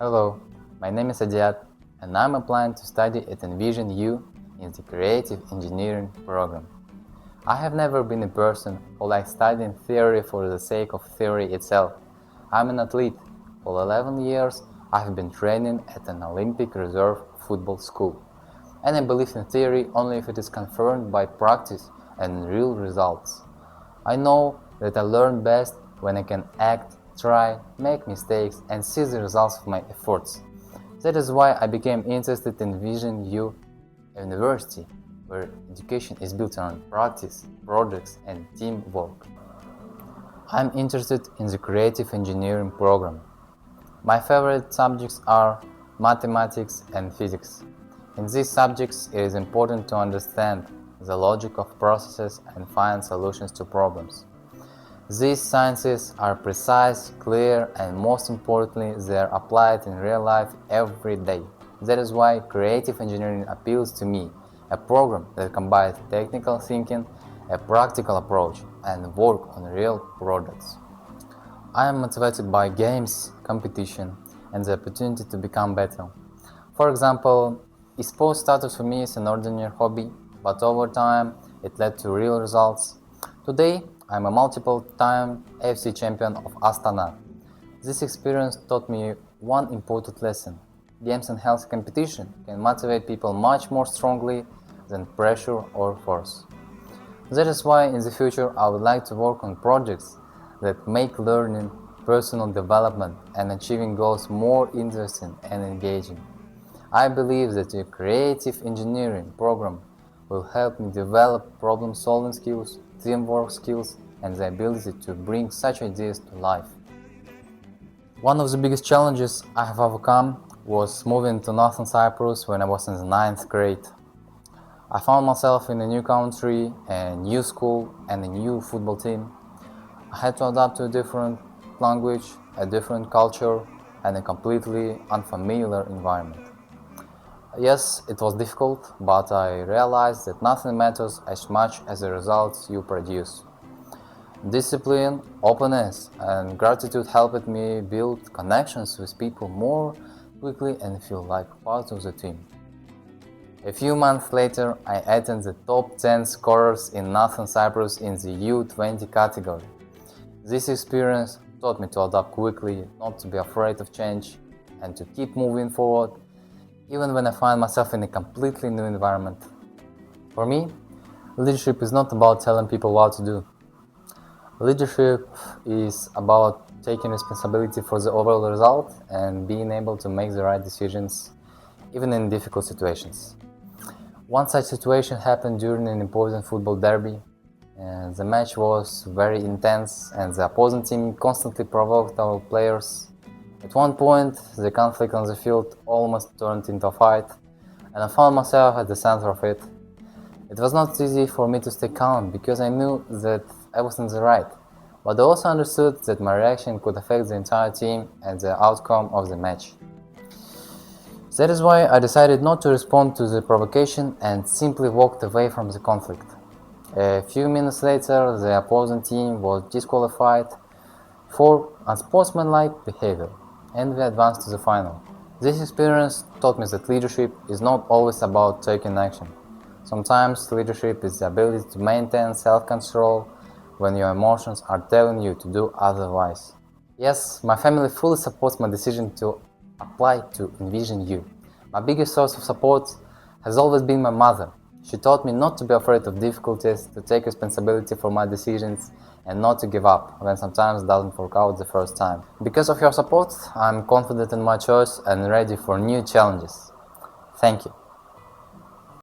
Hello, my name is Adiat and I'm applying to study at İnVision U in the Creative Engineering program. I have never been a person who likes studying theory for the sake of theory itself. I'm an athlete. For 11 years, I have been training at an Olympic reserve football school. And I believe in theory only if it is confirmed by practice and real results. I know that I learn best when I can act, try, make mistakes and see the results of my efforts. That is why I became interested in İnVision U University, where education is built on practice, projects and teamwork. I'm interested in the creative engineering program. My favorite subjects are mathematics and physics. In these subjects, it is important to understand the logic of processes and find solutions to problems. These sciences are precise, clear, and most importantly, they are applied in real life every day. That is why creative engineering appeals to me, a program that combines technical thinking, a practical approach, and work on real products. I am motivated by games, competition, and the opportunity to become better. For example, esports started for me as an ordinary hobby, but over time it led to real results. Today, I'm a multiple-time AFC champion of Astana. This experience taught me one important lesson. Games and healthy competition can motivate people much more strongly than pressure or force. That is why in the future I would like to work on projects that make learning, personal development and achieving goals more interesting and engaging. I believe that a creative engineering program will help me develop problem-solving skills, teamwork skills, and the ability to bring such ideas to life. One of the biggest challenges I have overcome was moving to Northern Cyprus when I was in the 9th grade. I found myself in a new country, a new school, and a new football team. I had to adapt to a different language, a different culture, and a completely unfamiliar environment. Yes, it was difficult, but I realized that nothing matters as much as the results you produce. Discipline, openness, and gratitude helped me build connections with people more quickly and feel like part of the team. A few months later, I entered the top 10 scorers in Northern Cyprus in the U20 category. This experience taught me to adapt quickly, not to be afraid of change, and to keep moving forward even when I find myself in a completely new environment. For me, leadership is not about telling people what to do. Leadership is about taking responsibility for the overall result and being able to make the right decisions, even in difficult situations. One such situation happened during an important football derby. The match was very intense and the opposing team constantly provoked our players. At one point, the conflict on the field almost turned into a fight, and I found myself at the center of it. It was not easy for me to stay calm because I knew that I was in the right, but I also understood that my reaction could affect the entire team and the outcome of the match. That is why I decided not to respond to the provocation and simply walked away from the conflict. A few minutes later, the opposing team was disqualified for unsportsmanlike behavior, and we advanced to the final. This experience taught me that leadership is not always about taking action. Sometimes leadership is the ability to maintain self-control when your emotions are telling you to do otherwise. Yes, my family fully supports my decision to apply to İnVision U. My biggest source of support has always been my mother. She taught me not to be afraid of difficulties, to take responsibility for my decisions, and not to give up when sometimes it doesn't work out the first time. Because of your support, I'm confident in my choice and ready for new challenges. Thank you.